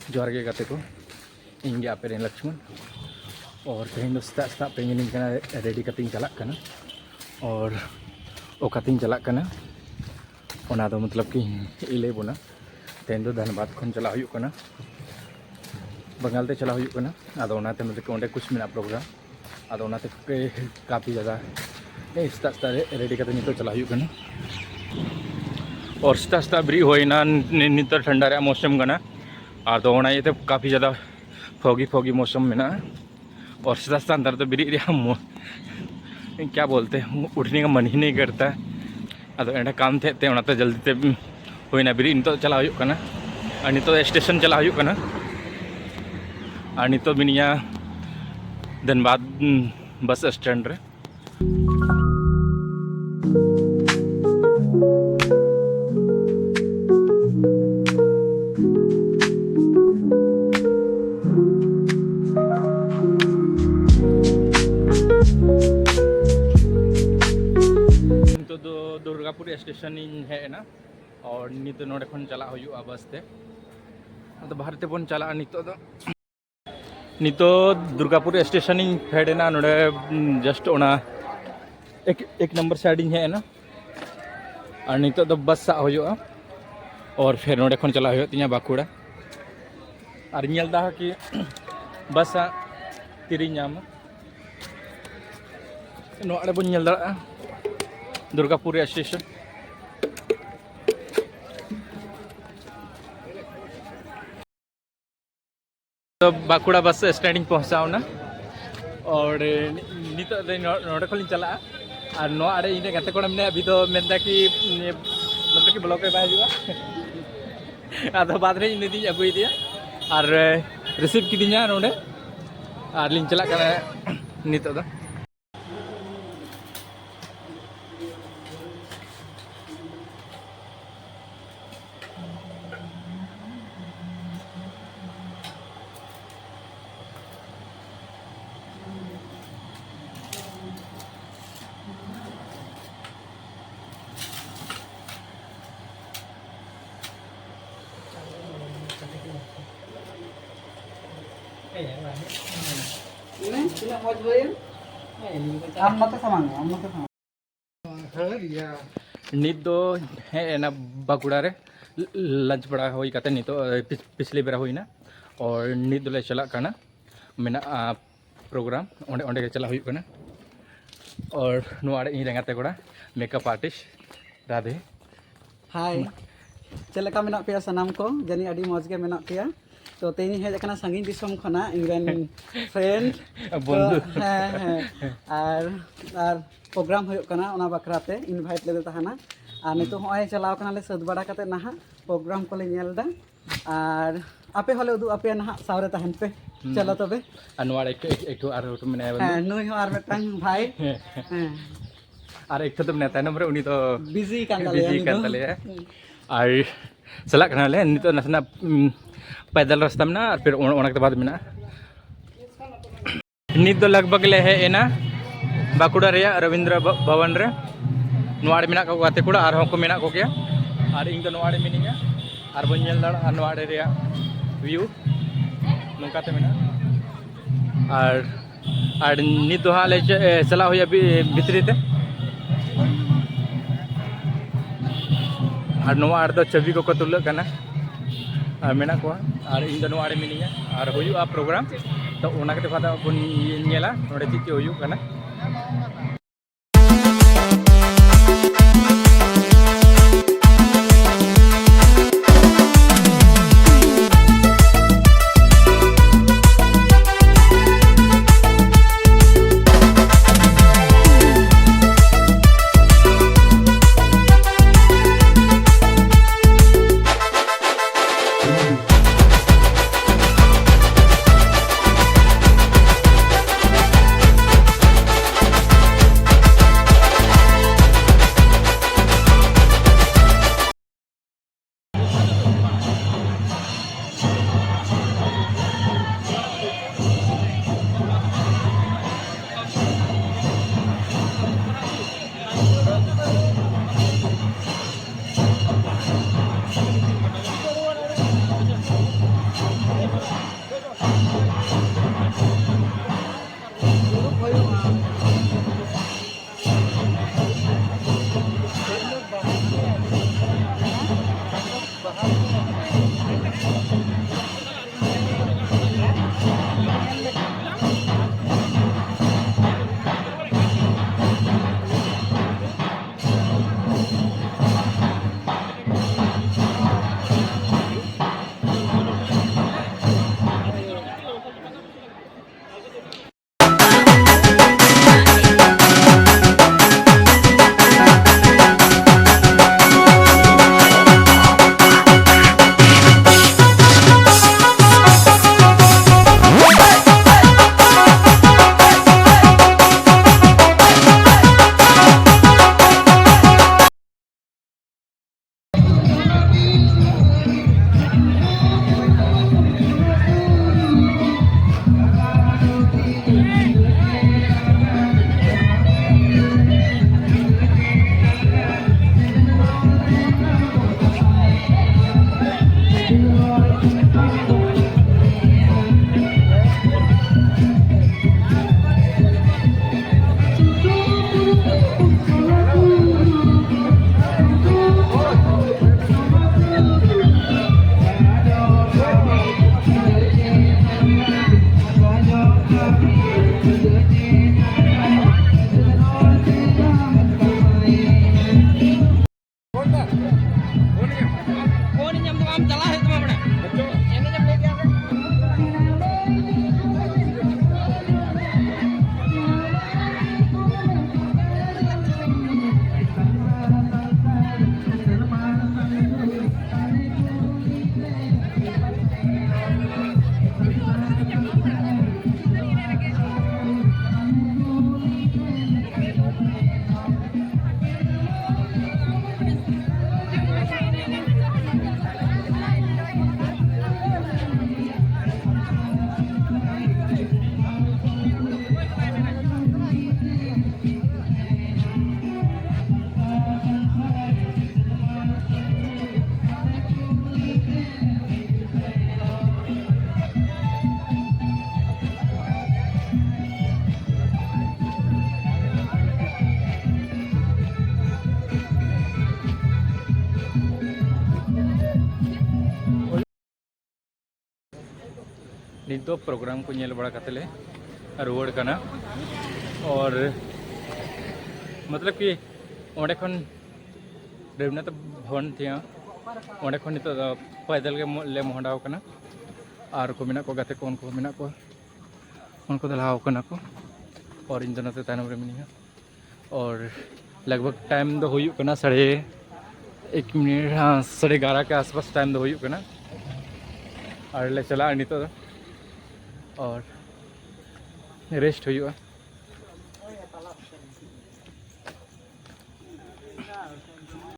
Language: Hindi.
जोहार गे गाते को ᱤᱧ ᱜᱮ ᱟᱯᱮ ᱨᱮᱱ लक्ष्मण और तेहन दो सेता सेता पे रेडी कतिंग चलाक कना और ओकातिंग चलाक कना ओना दो मतलब कि इले बोना तेहन दो धनबाद खन चला हुयुक कना बंगाल ते चला हुयुक कना आदो ओनाते मतलब कि ओंडे कुछ मिना प्रोग्राम आदो ओनाते काफ़ी ज़्यादा सेता सेता रेडी कते नितो चला हुयुक कना और सेता सेता ब्री होइना नितो ठंडा रे मौसम कना आदो ओना ये काफ़ी ज़्यादा फोगी मौसम में ना और सेता सेता अंदर तो बिरी क्या बोलते हैं उठने का मन ही नहीं करता अदो एंड काम थे ओनाते जल्दी ते होइना बिरी नितो चला हुयुक कना और नितो स्टेशन चला हुयुक कना और नितो बिनिया धनबाद बस स्टैंड रे दुर्गापुर स्टेशन है ना और नित नोडे खन चला हुयुआ बस ते तो भारते बन चला नितो दुर्गापुर स्टेशन फेड ना नोडे जस्ट ओना एक नंबर साइड है ना और नितो तो बस सा हुयुआ और फिर नोडे खन चला हुयुआ तिया बाकुड़ा और नेलदा कि बस तिरी नाम नोडे बन नेलदा दुर्गापुर स्टेशन तो बाकुड़ा बस स्टैंड पहुँचाओ ना और नित नोडे खन चला और नो आड़े इन गाते को अभी तो मेनता कि मतलब कि ब्लॉक बाय हुआ आदो बाद रे इन दी अगुई दिया और रिसीव किदिया नोडे और लिंग चला कना नित दो नित दो है ना बाकुड़ा रे लंच बड़ा होई काते नितो पिछले बेरा होइना और नित दोले चला कना मेना प्रोग्राम ओंडे ओंडे के चला हुयुक कना और नोआड़े इन रेंगाते कोड़ा मेकअप आर्टिस्ट राधे हाय चलका मेना पे सनाम को जनी अडी मौज के मेना पे तो तेनी हेज कना संगीन दिसम खना इंग्रेन फ्रेंड बंधु और प्रोग्राम होयुक कना ओना बकराते इनवाइट लेदे तहाना और नितो होय चलाव कना ले सद बड़ा कते नहा प्रोग्राम को ले नेलदा और आपे होले उदु आपे नहा सावरे तहन पे चलो तबे अनवाड़ एक आर मने नुई हो आर मेटांग भाई और एक तो मने तायनम रे उनी तो बिजी कान तले और चला कना ले नितो नसना पैदल रास्ता में ना और फिर ओना के बाद में ना नित दो लगभग ले है ना बाकुड़ा रे रविंद्र भवन रे नोआड़े मेना को गाते कुड़ा और को मेना को गया और इन दो नोआड़े मिनिया और बन नेल दाड़ नोआड़े रे व्यू नोकाते मेना और नित दो हाले चला हुआ भितरी ते और नोआड़ दो छवि को तुलक कना मेना को और इन दो नोआड़े मिनिया और हुयुआ प्रोग्राम तो ओना के फादा बन नेला नोडे चिके हुयुक कना नित दो प्रोग्राम को नेल बड़ा करते ले रुआड़ कना और मतलब कि ओंडे खन रघुनाथ भवन थी ओंडे खन नित पैदल के ले मोहडाव कना और को मेना को गाते को उनको मेना को उनको दलाव कना को और इन दोनों तायनम रे मिनिया और लगभग टाइम दो हुई कना 1:30 हाँ 11:30 के आसपास टाइम दो हुई कना और ले चला नित और रेस्ट हुई